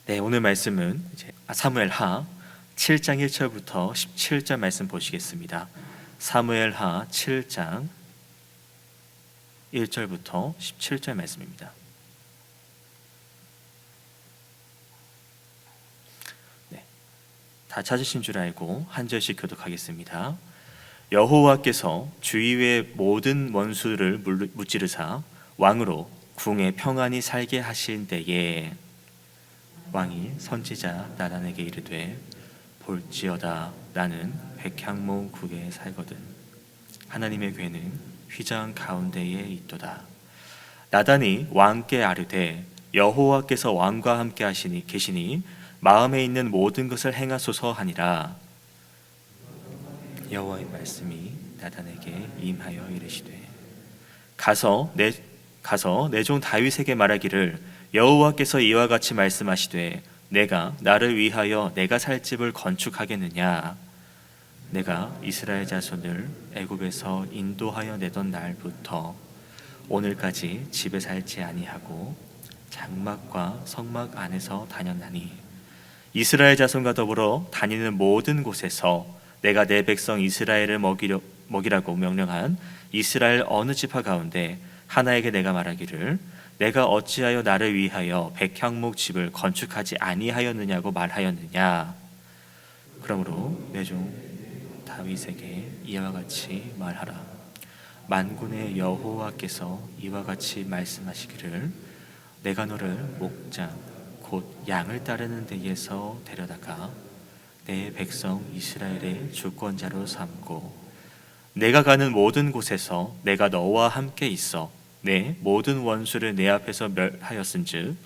네, 오늘 말씀은 이제 사무엘하 7장 1절부터 17절 말씀 보시겠습니다. 사무엘하 7장 1절부터 17절 말씀입니다. 네, 다 찾으신 줄 알고 한 절씩 교독하겠습니다. 여호와께서 주위의 모든 원수를 무찌르사 왕으로 궁에 평안히 살게 하신 때에 왕이 선지자 나단에게 이르되 볼지어다 나는 백향목 국에 살거든 하나님의 궤는 휘장 가운데에 있도다. 나단이 왕께 아뢰되 여호와께서 왕과 함께 계시니 마음에 있는 모든 것을 행하소서 하니라. 여호와의 말씀이 나단에게 임하여 이르시되 가서 내 종 다윗에게 말하기를 여호와께서 이와 같이 말씀하시되 내가 나를 위하여 내가 살 집을 건축하겠느냐. 내가 이스라엘 자손을 애굽에서 인도하여 내던 날부터 오늘까지 집에 살지 아니하고 장막과 성막 안에서 다녔나니 이스라엘 자손과 더불어 다니는 모든 곳에서 내가 내 백성 이스라엘을 먹이라고 명령한 이스라엘 어느 지파 가운데 하나에게 내가 말하기를 내가 어찌하여 나를 위하여 백향목 집을 건축하지 아니하였느냐고 말하였느냐. 그러므로 내 종 다윗에게 이와 같이 말하라. 만군의 여호와께서 이와 같이 말씀하시기를 내가 너를 목장 곧 양을 따르는 데에서 데려다가 내 백성 이스라엘의 주권자로 삼고 내가 가는 모든 곳에서 내가 너와 함께 있어 내 모든 원수를 내 앞에서 멸하였은즉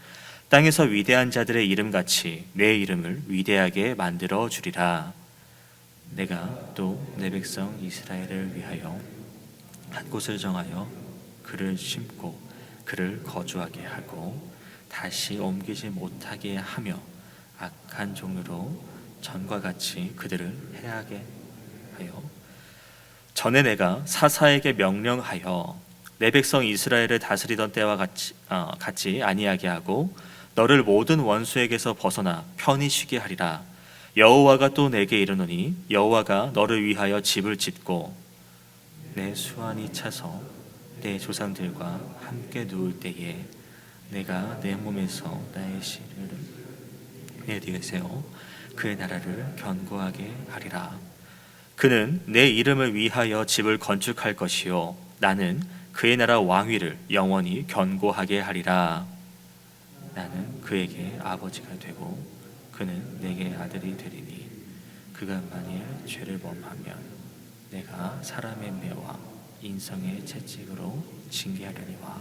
땅에서 위대한 자들의 이름같이 내 이름을 위대하게 만들어 주리라. 내가 또 내 백성 이스라엘을 위하여 한 곳을 정하여 그를 심고 그를 거주하게 하고 다시 옮기지 못하게 하며 악한 종으로 전과 같이 그들을 해하게 하여 전에 내가 사사에게 명령하여 내 백성 이스라엘을 다스리던 때와 같이 아니하게 하고 너를 모든 원수에게서 벗어나 편히 쉬게 하리라. 여호와가 또 내게 이르노니 여호와가 너를 위하여 집을 짓고 내 수완이 차서 내 조상들과 함께 누울 때에 내가 내 몸에서 나의 씨를 내리세워 그의 나라를 견고하게 하리라. 그는 내 이름을 위하여 집을 건축할 것이요 나는 그의 나라 왕위를 영원히 견고하게 하리라. 나는 그에게 아버지가 되고 그는 내게 아들이 되리니 그가 만일 죄를 범하면 내가 사람의 매와 인성의 채찍으로 징계하려니와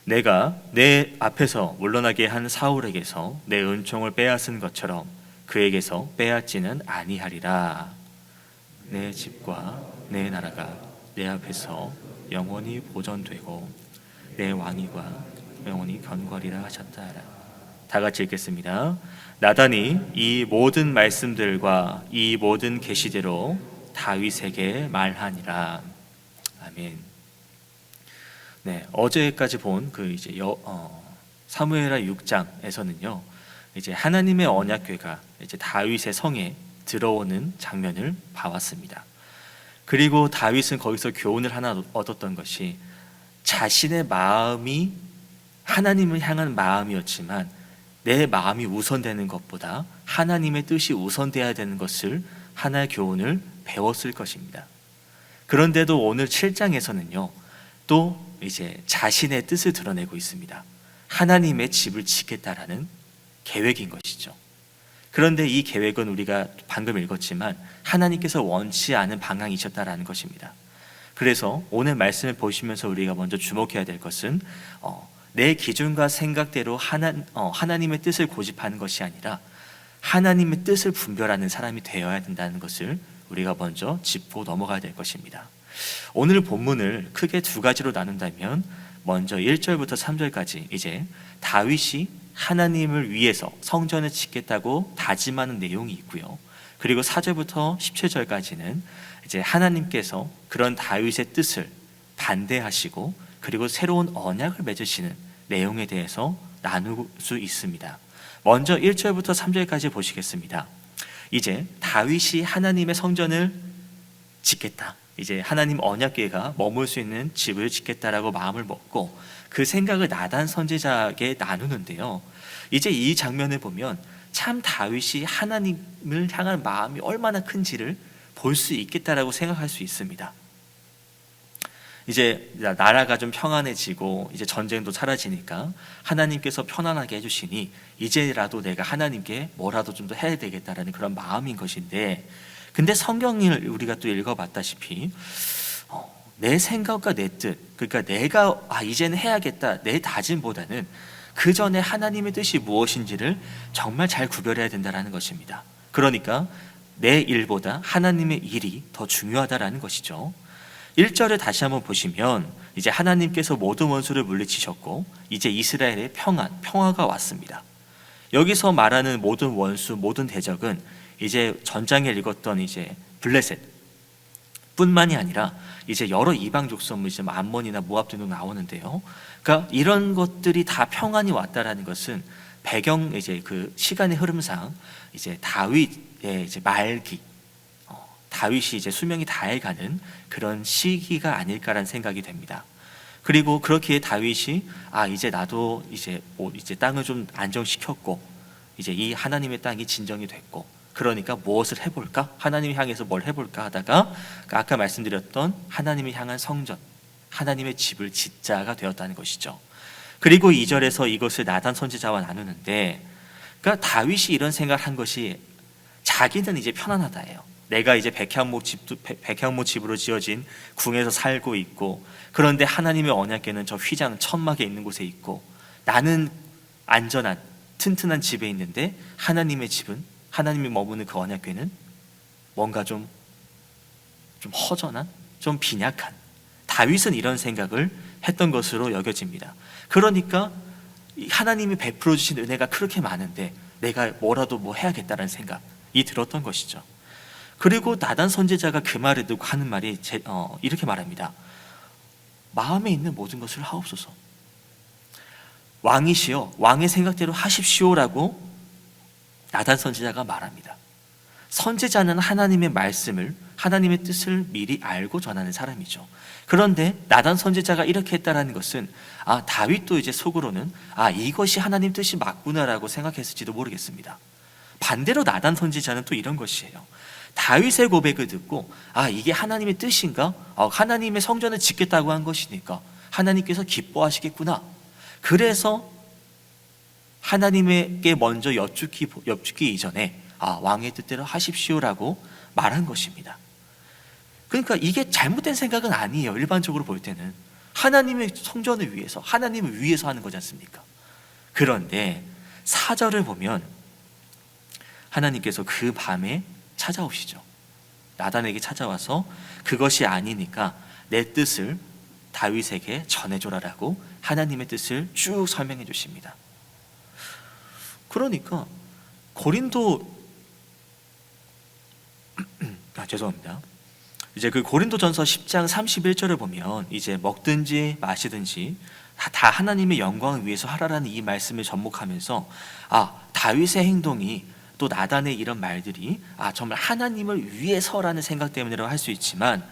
내가 내 앞에서 물러나게 한 사울에게서 내 은총을 빼앗은 것처럼 그에게서 빼앗지는 아니하리라. 내 집과 내 나라가 내 앞에서 영원히 보존되고 내 왕위가 영원히 견고하리라 하셨다. 다 같이 읽겠습니다. 나단이 이 모든 말씀들과 이 모든 계시대로 다윗에게 말하니라. 아멘. 네, 어제까지 본 그 이제 사무엘하 6장에서는요, 이제 하나님의 언약궤가 이제 다윗의 성에 들어오는 장면을 봐왔습니다. 그리고 다윗은 거기서 교훈을 하나 얻었던 것이 자신의 마음이 하나님을 향한 마음이었지만 내 마음이 우선되는 것보다 하나님의 뜻이 우선돼야 되는 것을 하나의 교훈을 배웠을 것입니다. 그런데도 오늘 7장에서는요, 또 이제 자신의 뜻을 드러내고 있습니다. 하나님의 집을 짓겠다라는 계획인 것이죠. 그런데 이 계획은 우리가 방금 읽었지만 하나님께서 원치 않은 방향이셨다라는 것입니다. 그래서 오늘 말씀을 보시면서 우리가 먼저 주목해야 될 것은 내 기준과 생각대로 하나님의 뜻을 고집하는 것이 아니라 하나님의 뜻을 분별하는 사람이 되어야 된다는 것을 우리가 먼저 짚고 넘어가야 될 것입니다. 오늘 본문을 크게 두 가지로 나눈다면 먼저 1절부터 3절까지 이제 다윗이 하나님을 위해서 성전을 짓겠다고 다짐하는 내용이 있고요. 그리고 4절부터 17절까지는 이제 하나님께서 그런 다윗의 뜻을 반대하시고 그리고 새로운 언약을 맺으시는 내용에 대해서 나눌 수 있습니다. 먼저 1절부터 3절까지 보시겠습니다. 이제 다윗이 하나님의 성전을 짓겠다, 이제 하나님 언약궤가 머물 수 있는 집을 짓겠다라고 마음을 먹고 그 생각을 나단 선지자에게 나누는데요. 이제 이 장면을 보면 참 다윗이 하나님을 향한 마음이 얼마나 큰지를 볼 수 있겠다라고 생각할 수 있습니다. 이제 나라가 좀 평안해지고 이제 전쟁도 사라지니까 하나님께서 편안하게 해주시니 이제라도 내가 하나님께 뭐라도 좀 더 해야 되겠다라는 그런 마음인 것인데, 근데 성경을 우리가 또 읽어봤다시피 내 생각과 내 뜻, 그러니까 내가 이제는 해야겠다 내 다짐보다는 그 전에 하나님의 뜻이 무엇인지를 정말 잘 구별해야 된다는 것입니다. 그러니까 내 일보다 하나님의 일이 더 중요하다라는 것이죠. 1절을 다시 한번 보시면 이제 하나님께서 모든 원수를 물리치셨고 이제 이스라엘의 평화가 왔습니다. 여기서 말하는 모든 원수, 모든 대적은 이제 전장에 읽었던 이제 블레셋 뿐만이 아니라 이제 여러 이방 족속, 이제 암몬이나 모압 등도 나오는데요. 그러니까 이런 것들이 다 평안이 왔다라는 것은 배경, 이제 그 시간의 흐름상 이제 다윗의 이제 말기, 다윗이 이제 수명이 다해가는 그런 시기가 아닐까라는 생각이 됩니다. 그리고 그렇기에 다윗이 이제 나도 이제 이제 땅을 좀 안정시켰고 이제 이 하나님의 땅이 진정이 됐고, 그러니까 무엇을 해볼까? 하나님을 향해서 뭘 해볼까 하다가 아까 말씀드렸던 하나님을 향한 성전, 하나님의 집을 짓자가 되었다는 것이죠. 그리고 2절에서 이것을 나단 선지자와 나누는데, 그러니까 다윗이 이런 생각을 한 것이 자기는 이제 편안하다예요. 내가 이제 백향목 집으로 지어진 궁에서 살고 있고, 그런데 하나님의 언약궤는 저 휘장 천막에 있는 곳에 있고, 나는 안전한 튼튼한 집에 있는데 하나님의 집은, 하나님이 머무는 그 언약궤는 뭔가 좀 허전한, 좀 빈약한, 다윗은 이런 생각을 했던 것으로 여겨집니다. 그러니까 하나님이 베풀어 주신 은혜가 그렇게 많은데 내가 뭐라도 뭐 해야겠다는 생각이 들었던 것이죠. 그리고 나단 선지자가 그 말을 듣고 하는 말이 이렇게 말합니다. 마음에 있는 모든 것을 하옵소서. 왕이시여 왕의 생각대로 하십시오라고 나단 선지자가 말합니다. 선지자는 하나님의 말씀을, 하나님의 뜻을 미리 알고 전하는 사람이죠. 그런데 나단 선지자가 이렇게 했다라는 것은 다윗도 이제 속으로는 이것이 하나님 뜻이 맞구나라고 생각했을지도 모르겠습니다. 반대로 나단 선지자는 또 이런 것이에요. 다윗의 고백을 듣고 이게 하나님의 뜻인가? 하나님의 성전을 짓겠다고 한 것이니까 하나님께서 기뻐하시겠구나. 그래서 하나님에게 먼저 여쭙기 이전에 왕의 뜻대로 하십시오라고 말한 것입니다. 그러니까 이게 잘못된 생각은 아니에요. 일반적으로 볼 때는 하나님의 성전을 위해서, 하나님을 위해서 하는 거지 않습니까? 그런데 4절을 보면 하나님께서 그 밤에 찾아오시죠. 나단에게 찾아와서 그것이 아니니까 내 뜻을 다윗에게 전해줘라라고 하나님의 뜻을 쭉 설명해 주십니다. 그러니까 죄송합니다. 이제 그 고린도전서 10장 31절을 보면 이제 먹든지 마시든지 다 하나님의 영광을 위해서 하라라는 이 말씀을 접목하면서 다윗의 행동이 또 나단의 이런 말들이 정말 하나님을 위해서라는 생각 때문이라고 할 수 있지만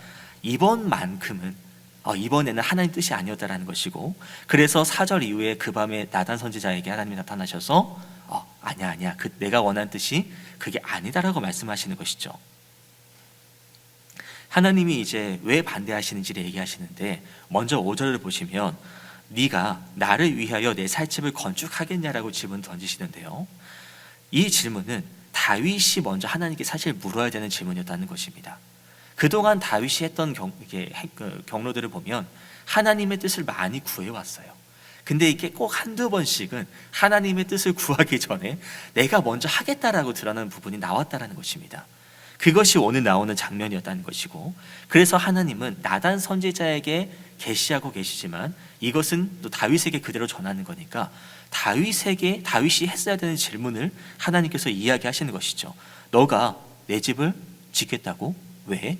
이번에는 하나님 뜻이 아니었다라는 것이고, 그래서 4절 이후에 그 밤에 나단 선지자에게 하나님이 나타나셔서 아니야 내가 원하는 뜻이 그게 아니다라고 말씀하시는 것이죠. 하나님이 이제 왜 반대하시는지를 얘기하시는데, 먼저 5절을 보시면 네가 나를 위하여 내 살집을 건축하겠냐라고 질문 던지시는데요. 이 질문은 다윗이 먼저 하나님께 사실 물어야 되는 질문이었다는 것입니다. 그동안 다윗이 했던 경로들을 보면 하나님의 뜻을 많이 구해왔어요. 근데 이게 꼭 한두 번씩은 하나님의 뜻을 구하기 전에 내가 먼저 하겠다라고 드러나는 부분이 나왔다는 것입니다. 그것이 오늘 나오는 장면이었다는 것이고, 그래서 하나님은 나단 선지자에게 계시하고 계시지만 이것은 또 다윗에게 그대로 전하는 거니까 다윗이 했어야 되는 질문을 하나님께서 이야기하시는 것이죠. 너가 내 집을 짓겠다고? 왜?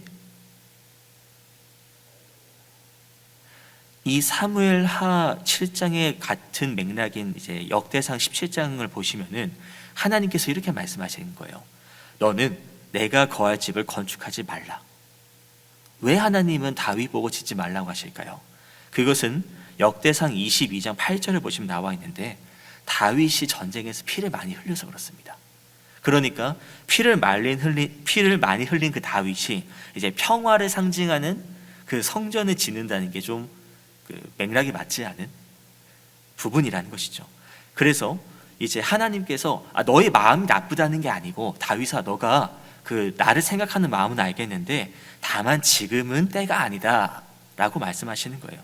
이 사무엘하 7장의 같은 맥락인 이제 역대상 17장을 보시면은 하나님께서 이렇게 말씀하시는 거예요. 너는 내가 거할 집을 건축하지 말라. 왜 하나님은 다윗 보고 짓지 말라고 하실까요? 그것은 역대상 22장 8절을 보시면 나와 있는데 다윗이 전쟁에서 피를 많이 흘려서 그렇습니다. 그러니까 피를 많이 흘린 그 다윗이 이제 평화를 상징하는 그 성전을 짓는다는 게 좀 맥락이 맞지 않은 부분이라는 것이죠. 그래서 이제 하나님께서 너의 마음이 나쁘다는 게 아니고 다윗아 너가 나를 생각하는 마음은 알겠는데 다만 지금은 때가 아니다 라고 말씀하시는 거예요.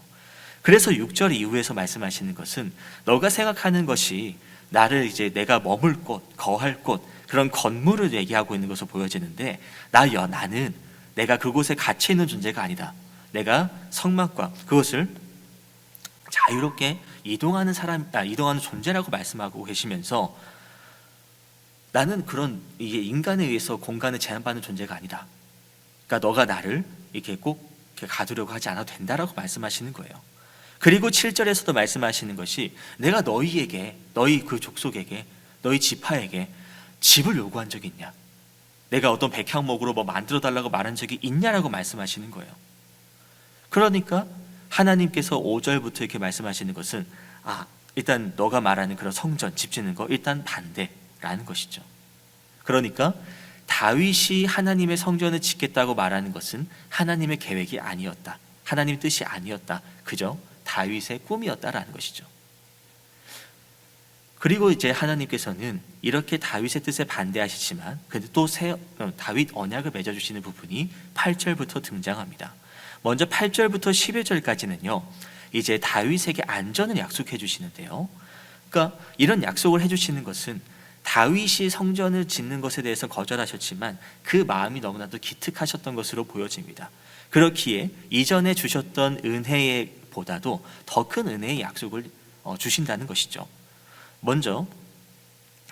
그래서 6절 이후에서 말씀하시는 것은 너가 생각하는 것이 나를 이제 내가 머물 곳, 거할 곳 그런 건물을 얘기하고 있는 것으로 보여지는데 나는 내가 그곳에 갇혀 있는 존재가 아니다. 내가 성막과 그것을 자유롭게 이동하는 존재라고 말씀하고 계시면서 나는 그런 이게 인간에 의해서 공간을 제한받는 존재가 아니다. 그러니까 너가 나를 이렇게 꼭 이렇게 가두려고 하지 않아도 된다라고 말씀하시는 거예요. 그리고 7절에서도 말씀하시는 것이 내가 너희에게 너희 그 족속에게 너희 지파에게 집을 요구한 적이 있냐? 내가 어떤 백향목으로 뭐 만들어 달라고 말한 적이 있냐라고 말씀하시는 거예요. 그러니까 하나님께서 5절부터 이렇게 말씀하시는 것은 일단 너가 말하는 그런 성전 집 짓는 거 일단 반대라는 것이죠. 그러니까 다윗이 하나님의 성전을 짓겠다고 말하는 것은 하나님의 계획이 아니었다. 하나님의 뜻이 아니었다. 그저 다윗의 꿈이었다라는 것이죠. 그리고 이제 하나님께서는 이렇게 다윗의 뜻에 반대하시지만 근데 또 다윗 언약을 맺어주시는 부분이 8절부터 등장합니다. 먼저 8절부터 11절까지는요 이제 다윗에게 안전을 약속해 주시는데요. 그러니까 이런 약속을 해주시는 것은 다윗이 성전을 짓는 것에 대해서 거절하셨지만 그 마음이 너무나도 기특하셨던 것으로 보여집니다. 그렇기에 이전에 주셨던 은혜보다도 더 큰 은혜의 약속을 주신다는 것이죠. 먼저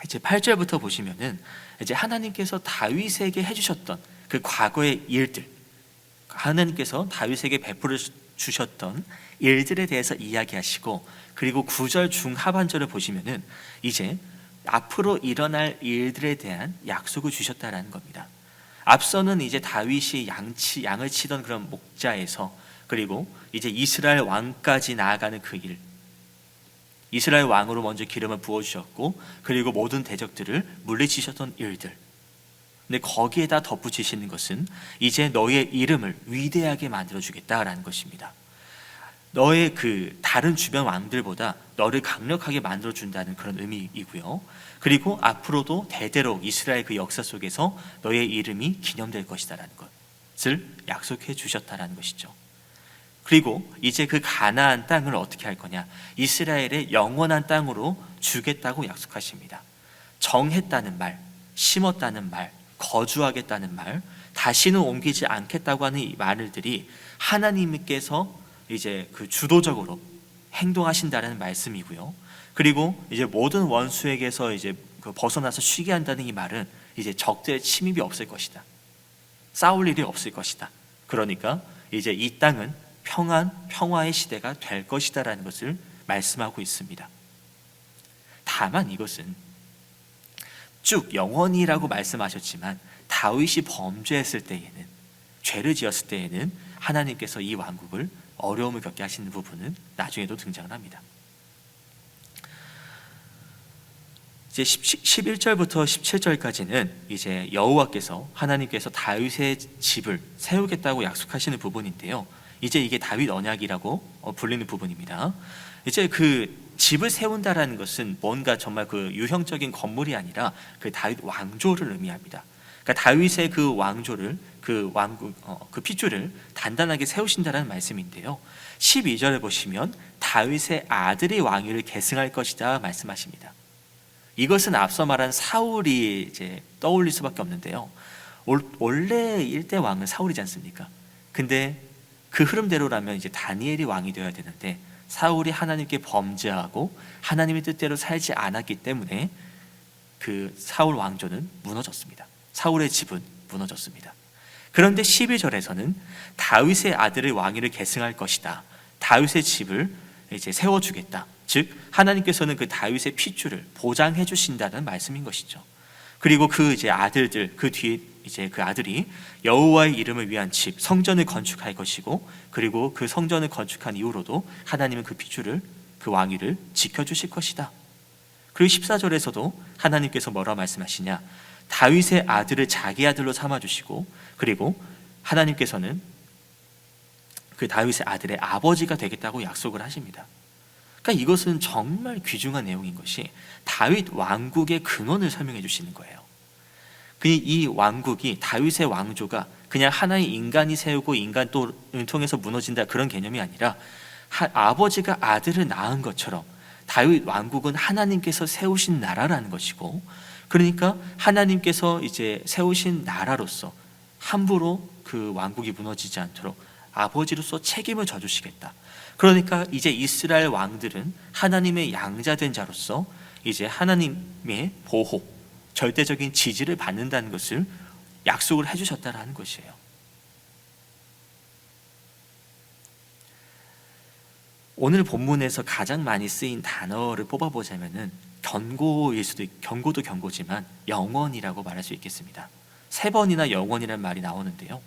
이제 8절부터 보시면은 이제 하나님께서 다윗에게 해주셨던 그 과거의 일들, 하나님께서 다윗에게 베풀어 주셨던 일들에 대해서 이야기하시고, 그리고 9절 중하반절을 보시면은 이제 앞으로 일어날 일들에 대한 약속을 주셨다라는 겁니다. 앞서는 이제 다윗이 양을 치던 그런 목자에서, 그리고 이제 이스라엘 왕까지 나아가는 그 일, 이스라엘 왕으로 먼저 기름을 부어주셨고, 그리고 모든 대적들을 물리치셨던 일들. 근데 거기에다 덧붙이시는 것은 이제 너의 이름을 위대하게 만들어주겠다라는 것입니다. 너의 그 다른 주변 왕들보다 너를 강력하게 만들어준다는 그런 의미이고요. 그리고 앞으로도 대대로 이스라엘 그 역사 속에서 너의 이름이 기념될 것이다라는 것을 약속해 주셨다라는 것이죠. 그리고 이제 그 가나안 땅을 어떻게 할 거냐? 이스라엘의 영원한 땅으로 주겠다고 약속하십니다. 정했다는 말, 심었다는 말, 거주하겠다는 말, 다시는 옮기지 않겠다고 하는 이 말들이 하나님께서 이제 그 주도적으로 행동하신다는 말씀이고요. 그리고 이제 모든 원수에게서 이제 그 벗어나서 쉬게 한다는 이 말은 이제 적들의 침입이 없을 것이다. 싸울 일이 없을 것이다. 그러니까 이제 이 땅은 평화의 시대가 될 것이다라는 것을 말씀하고 있습니다. 다만 이것은 쭉 영원히라고 말씀하셨지만 다윗이 범죄했을 때에는, 죄를 지었을 때에는 하나님께서 이 왕국을 어려움을 겪게 하시는 부분은 나중에도 등장을 합니다. 이제 11절부터 17절까지는 이제 여호와께서 하나님께서 다윗의 집을 세우겠다고 약속하시는 부분인데요. 이제 이게 다윗 언약이라고 불리는 부분입니다. 이제 그 집을 세운다라는 것은 뭔가 정말 그 유형적인 건물이 아니라 그 다윗 왕조를 의미합니다. 그러니까 다윗의 그 왕조를, 그 왕국, 그 핏줄을 단단하게 세우신다라는 말씀인데요. 12절에 보시면 다윗의 아들이 왕위를 계승할 것이다 말씀하십니다. 이것은 앞서 말한 사울이 이제 떠올릴 수밖에 없는데요. 원래 일대 왕은 사울이지 않습니까? 근데 그 흐름대로라면 이제 다니엘이 왕이 되어야 되는데 사울이 하나님께 범죄하고 하나님의 뜻대로 살지 않았기 때문에 그 사울 왕조는 무너졌습니다. 사울의 집은 무너졌습니다. 그런데 12절에서는 다윗의 아들의 왕위를 계승할 것이다. 다윗의 집을 이제 세워주겠다. 즉 하나님께서는 그 다윗의 핏줄을 보장해 주신다는 말씀인 것이죠. 그리고 그 이제 아들들, 그 뒤에 이제 그 아들이 여호와의 이름을 위한 집, 성전을 건축할 것이고, 그리고 그 성전을 건축한 이후로도 하나님은 그 핏줄을, 그 왕위를 지켜주실 것이다. 그리고 14절에서도 하나님께서 뭐라 말씀하시냐, 다윗의 아들을 자기 아들로 삼아주시고, 그리고 하나님께서는 그 다윗의 아들의 아버지가 되겠다고 약속을 하십니다. 그러니까 이것은 정말 귀중한 내용인 것이 다윗 왕국의 근원을 설명해 주시는 거예요. 이 왕국이, 다윗의 왕조가 그냥 하나의 인간이 세우고 인간 또 통해서 무너진다 그런 개념이 아니라, 아버지가 아들을 낳은 것처럼 다윗 왕국은 하나님께서 세우신 나라라는 것이고, 그러니까 하나님께서 이제 세우신 나라로서 함부로 그 왕국이 무너지지 않도록 아버지로서 책임을 져주시겠다. 그러니까 이제 이스라엘 왕들은 하나님의 양자된 자로서 이제 하나님의 보호, 절대적인 지지를 받는다는 것을 약속을 해주셨다라는 것이에요. 오늘 본문에서 가장 많이 쓰인 단어를 뽑아보자면은 경고일 수도, 경고도 경고지만 영원이라고 말할 수 있겠습니다. 3번이나 영원이라는 말이 나오는데요,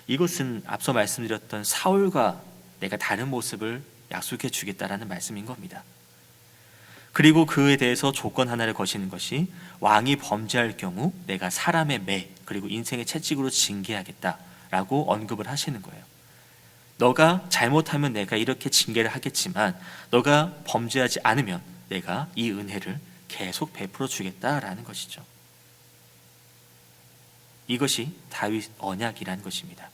이것은 앞서 말씀드렸던 사울과 내가 다른 모습을 약속해 주겠다라는 말씀인 겁니다. 그리고 그에 대해서 조건 하나를 거시는 것이, 왕이 범죄할 경우 내가 사람의 매, 그리고 인생의 채찍으로 징계하겠다라고 언급을 하시는 거예요. 너가 잘못하면 내가 이렇게 징계를 하겠지만 너가 범죄하지 않으면 내가 이 은혜를 계속 베풀어 주겠다라는 것이죠. 이것이 다윗 언약이라는 것입니다.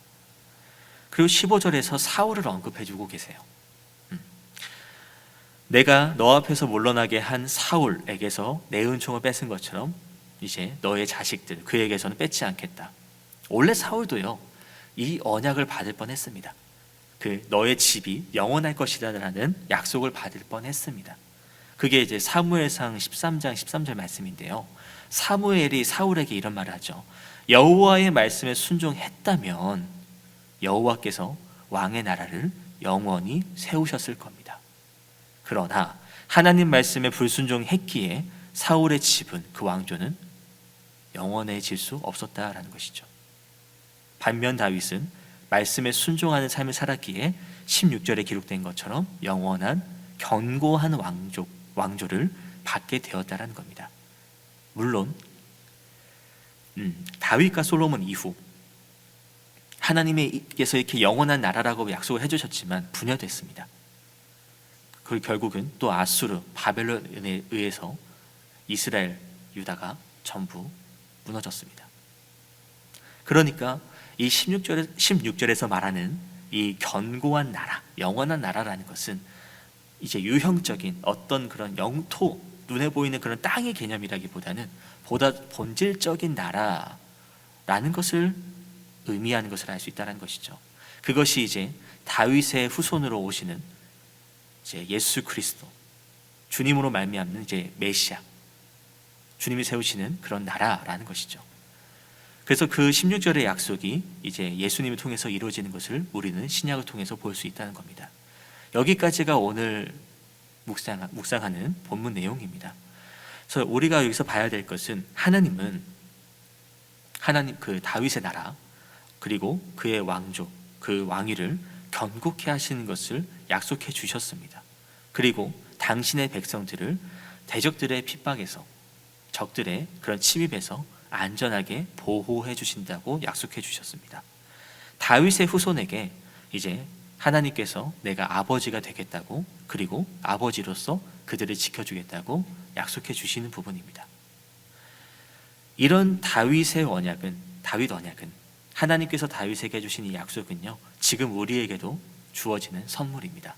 그리고 15절에서 사울을 언급해 주고 계세요. 내가 너 앞에서 물러나게 한 사울에게서 내 은총을 뺏은 것처럼 이제 너의 자식들, 그에게서는 뺏지 않겠다. 원래 사울도요, 이 언약을 받을 뻔했습니다. 그 너의 집이 영원할 것이다라는 약속을 받을 뻔했습니다. 그게 이제 사무엘상 13장 13절 말씀인데요, 사무엘이 사울에게 이런 말을 하죠. 여호와의 말씀에 순종했다면 여호와께서 왕의 나라를 영원히 세우셨을 겁니다. 그러나 하나님 말씀에 불순종했기에 사울의 집은, 그 왕조는 영원해질 수 없었다라는 것이죠. 반면 다윗은 말씀에 순종하는 삶을 살았기에 16절에 기록된 것처럼 영원한 견고한 왕조를 받게 되었다라는 겁니다. 물론 다윗과 솔로몬 이후 하나님께서 이렇게 영원한 나라라고 약속을 해주셨지만 분열됐습니다. 그리고 결국은 또 아수르, 바벨론에 의해서 이스라엘, 유다가 전부 무너졌습니다. 그러니까 이 16절에서 말하는 이 견고한 나라, 영원한 나라라는 것은 이제 유형적인 어떤 그런 영토, 눈에 보이는 그런 땅의 개념이라기보다는 보다 본질적인 나라라는 것을 의미하는 것을 알 수 있다는 것이죠. 그것이 이제 다윗의 후손으로 오시는 이제 예수 그리스도, 주님으로 말미암는 이제 메시아, 주님이 세우시는 그런 나라라는 것이죠. 그래서 그 16절의 약속이 이제 예수님을 통해서 이루어지는 것을 우리는 신약을 통해서 볼 수 있다는 겁니다. 여기까지가 오늘 묵상하는 본문 내용입니다. 그래서 우리가 여기서 봐야 될 것은, 하나님은 그 다윗의 나라, 그리고 그의 왕조, 그 왕위를 견고케 하시는 것을 약속해 주셨습니다. 그리고 당신의 백성들을 대적들의 핍박에서, 적들의 그런 침입에서 안전하게 보호해 주신다고 약속해 주셨습니다. 다윗의 후손에게 이제 하나님께서 내가 아버지가 되겠다고, 그리고 아버지로서 그들을 지켜주겠다고 약속해 주시는 부분입니다. 이런 다윗 언약은, 하나님께서 다윗에게 주신 이 약속은요, 지금 우리에게도 주어지는 선물입니다.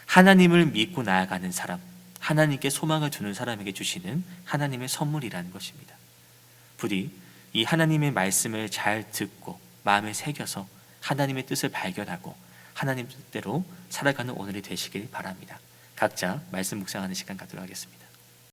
하나님을 믿고 나아가는 사람, 하나님께 소망을 두는 사람에게 주시는 하나님의 선물이라는 것입니다. 부디 이 하나님의 말씀을 잘 듣고 마음에 새겨서 하나님의 뜻을 발견하고 하나님 뜻대로 살아가는 오늘이 되시길 바랍니다. 각자 말씀 묵상하는 시간 갖도록 하겠습니다.